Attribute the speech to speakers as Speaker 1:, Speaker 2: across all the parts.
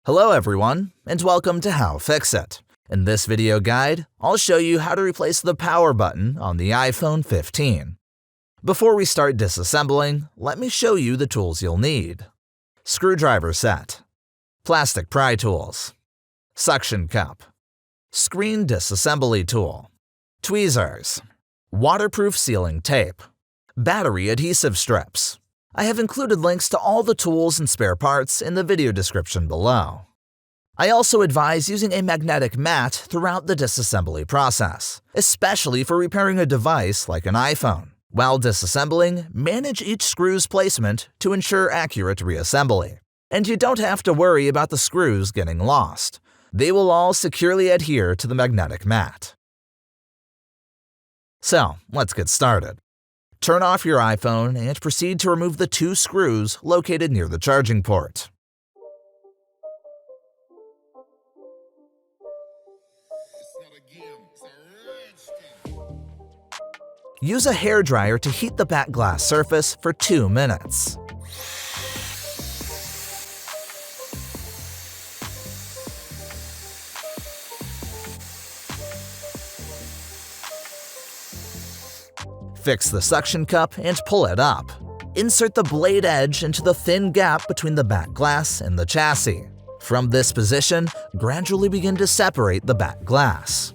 Speaker 1: Hello everyone, and welcome to How-FixIT. In this video guide, I'll show you how to replace the power button on the iPhone 15. Before we start disassembling, let me show you the tools you'll need. Screwdriver set, plastic pry tools, suction cup, screen disassembly tool, tweezers, waterproof sealing tape, battery adhesive strips. I have included links to all the tools and spare parts in the video description below. I also advise using a magnetic mat throughout the disassembly process, especially for repairing a device like an iPhone. While disassembling, manage each screw's placement to ensure accurate reassembly. And you don't have to worry about the screws getting lost. They will all securely adhere to the magnetic mat. So, let's get started. Turn off your iPhone and proceed to remove the two screws located near the charging port. Use a hairdryer to heat the back glass surface for 2 minutes. Fix the suction cup and pull it up. Insert the blade edge into the thin gap between the back glass and the chassis. From this position, gradually begin to separate the back glass.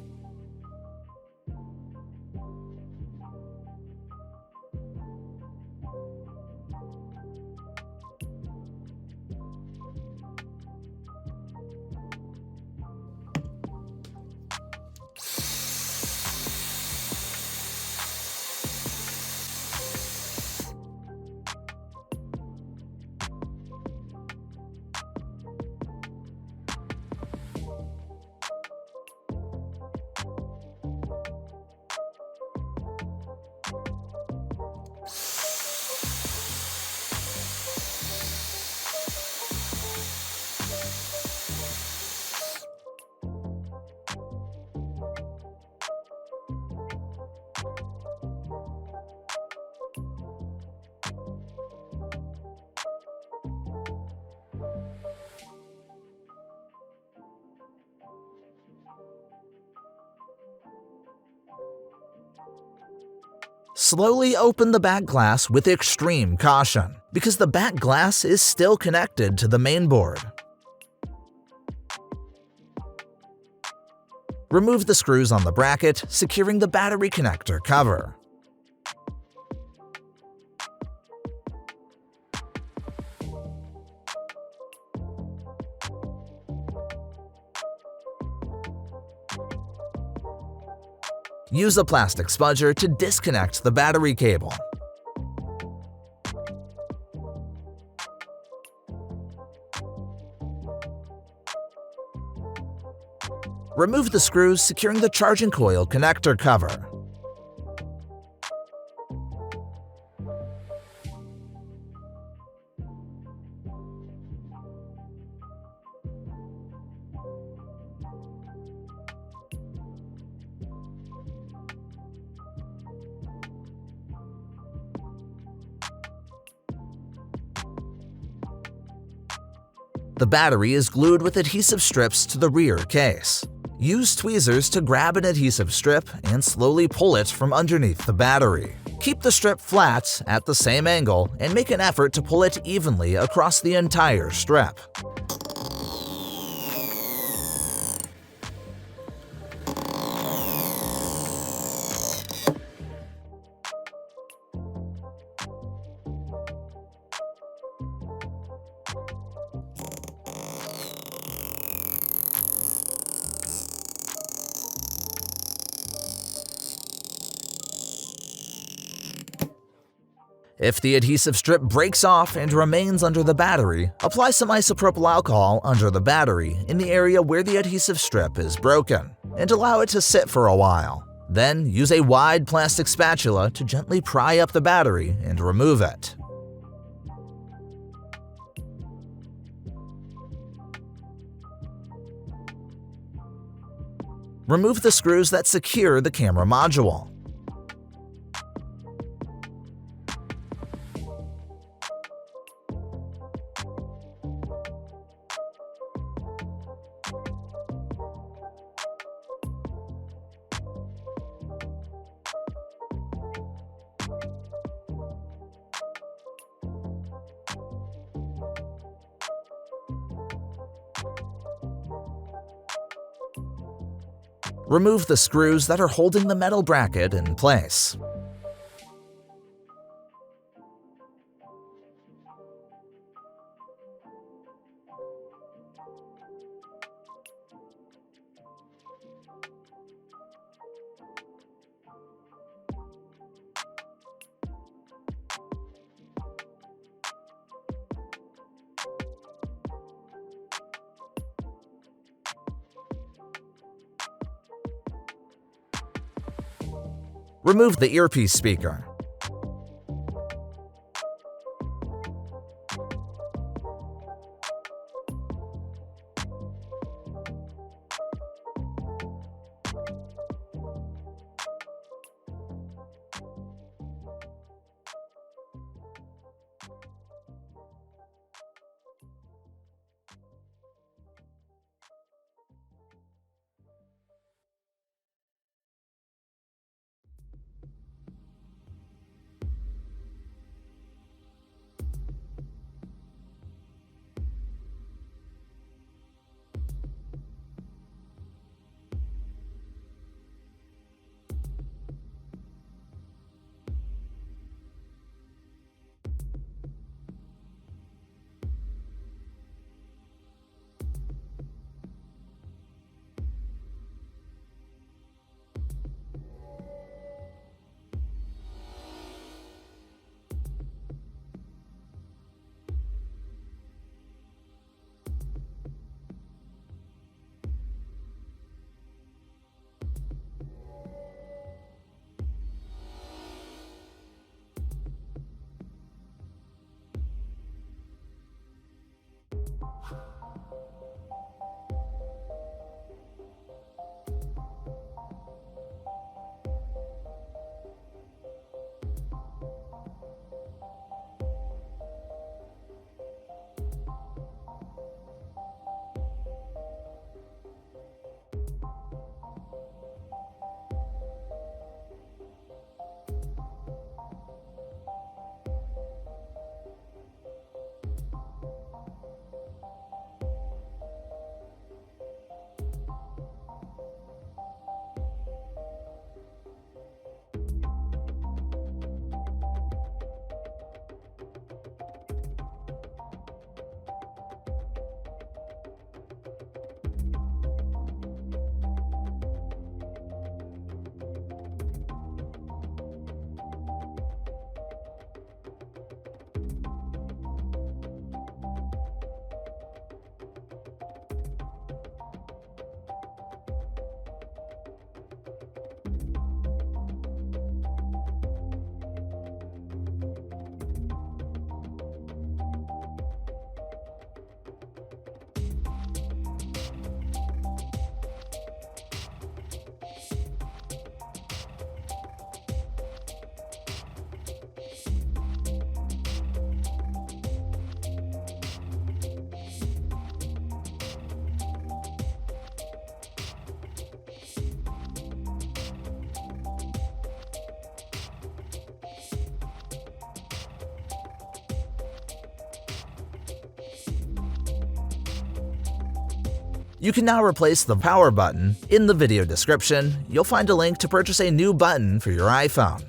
Speaker 1: Slowly open the back glass with extreme caution, because the back glass is still connected to the main board. Remove the screws on the bracket, securing the battery connector cover. Use a plastic spudger to disconnect the battery cable. Remove the screws securing the charging coil connector cover. The battery is glued with adhesive strips to the rear case. Use tweezers to grab an adhesive strip and slowly pull it from underneath the battery. Keep the strip flat at the same angle and make an effort to pull it evenly across the entire strip. If the adhesive strip breaks off and remains under the battery, apply some isopropyl alcohol under the battery in the area where the adhesive strip is broken, and allow it to sit for a while. Then use a wide plastic spatula to gently pry up the battery and remove it. Remove the screws that secure the camera module. Remove the screws that are holding the metal bracket in place. Remove the earpiece speaker. You can now replace the power button. In the video description, you'll find a link to purchase a new button for your iPhone.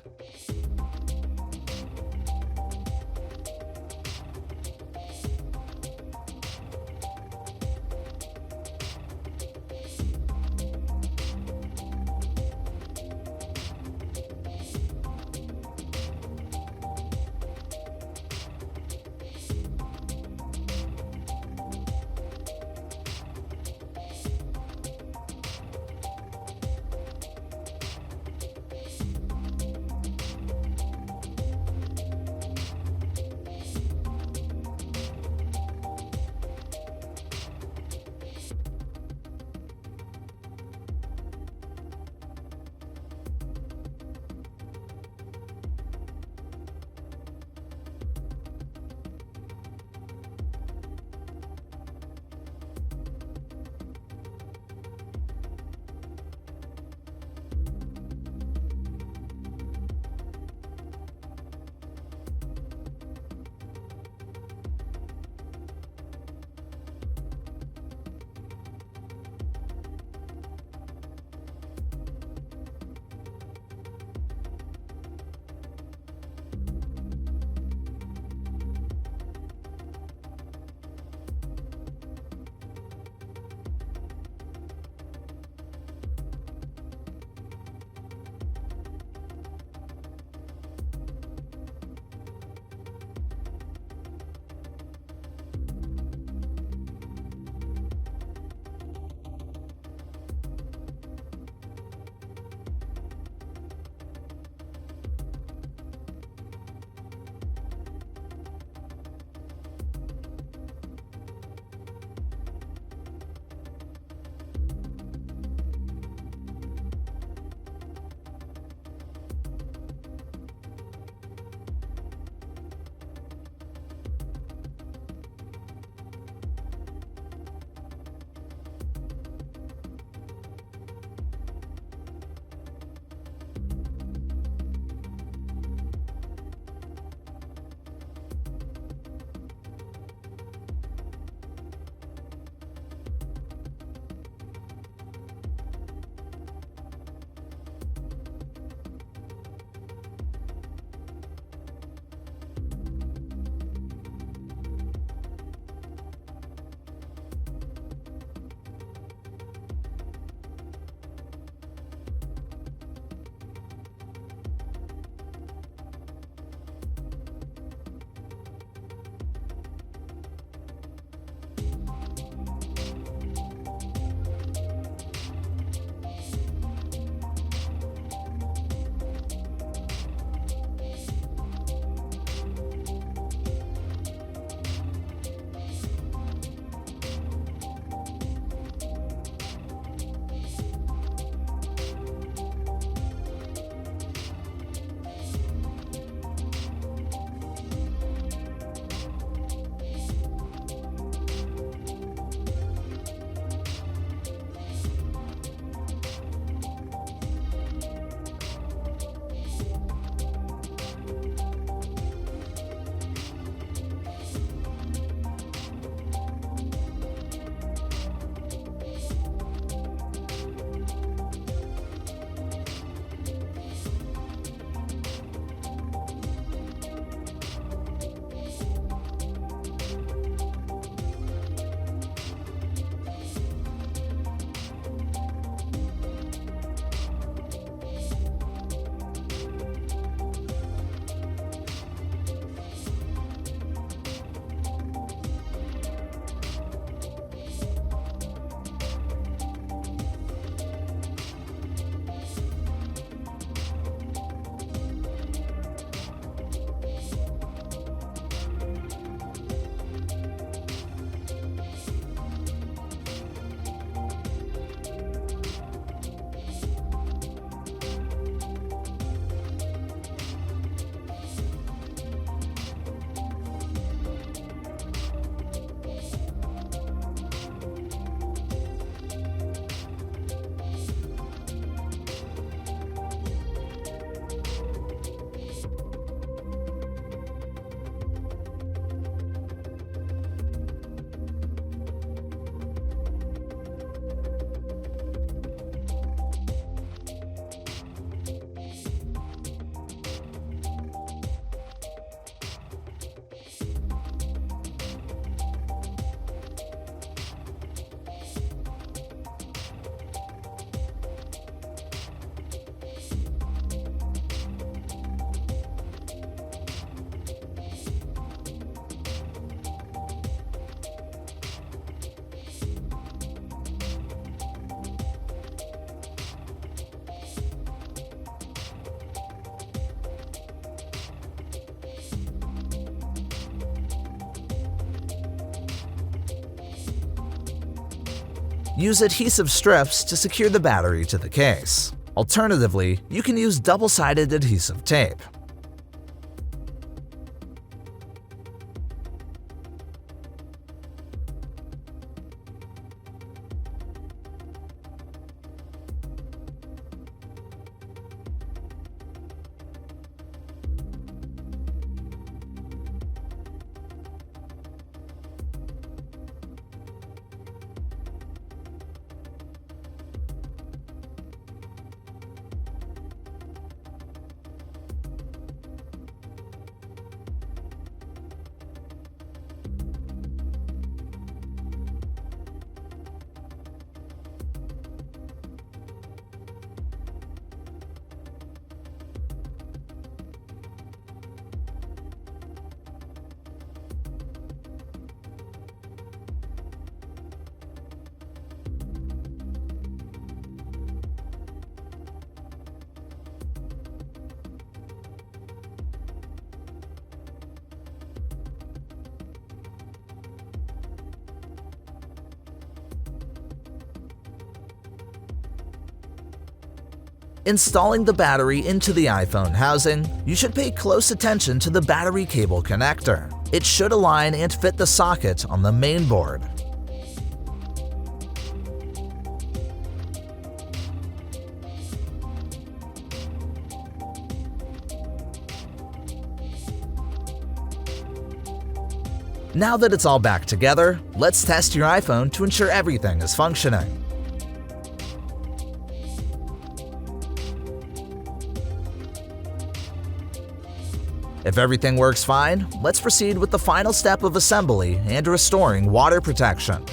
Speaker 1: Use adhesive strips to secure the battery to the case. Alternatively, you can use double-sided adhesive tape. Installing the battery into the iPhone housing, you should pay close attention to the battery cable connector. It should align and fit the socket on the main board. Now that it's all back together, let's test your iPhone to ensure everything is functioning. If everything works fine, let's proceed with the final step of assembly and restoring water protection.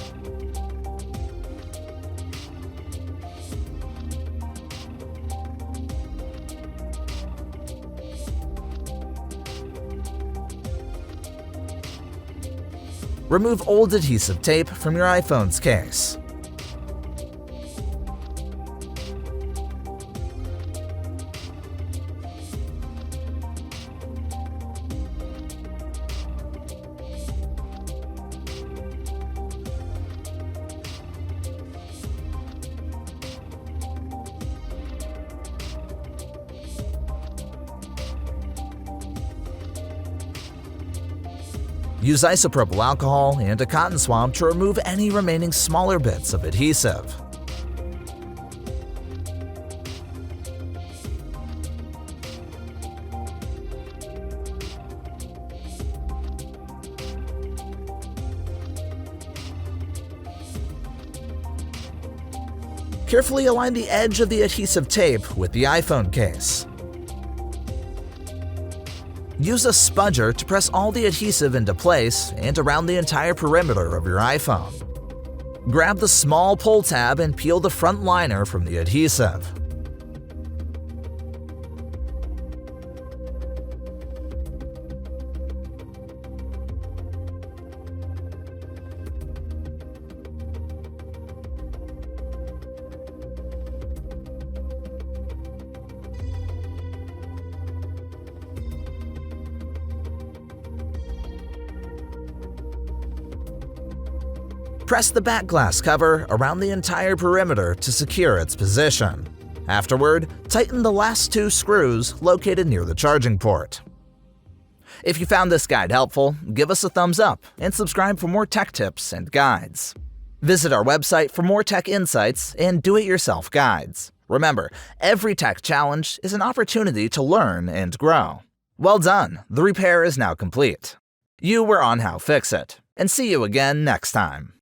Speaker 1: Remove old adhesive tape from your iPhone's case. Use isopropyl alcohol and a cotton swab to remove any remaining smaller bits of adhesive. Carefully align the edge of the adhesive tape with the iPhone case. Use a spudger to press all the adhesive into place and around the entire perimeter of your iPhone. Grab the small pull tab and peel the front liner from the adhesive. Press the back glass cover around the entire perimeter to secure its position. Afterward, tighten the last two screws located near the charging port. If you found this guide helpful, give us a thumbs up and subscribe for more tech tips and guides. Visit our website for more tech insights and do-it-yourself guides. Remember, every tech challenge is an opportunity to learn and grow. Well done, the repair is now complete. You were on How-FixIT, and see you again next time.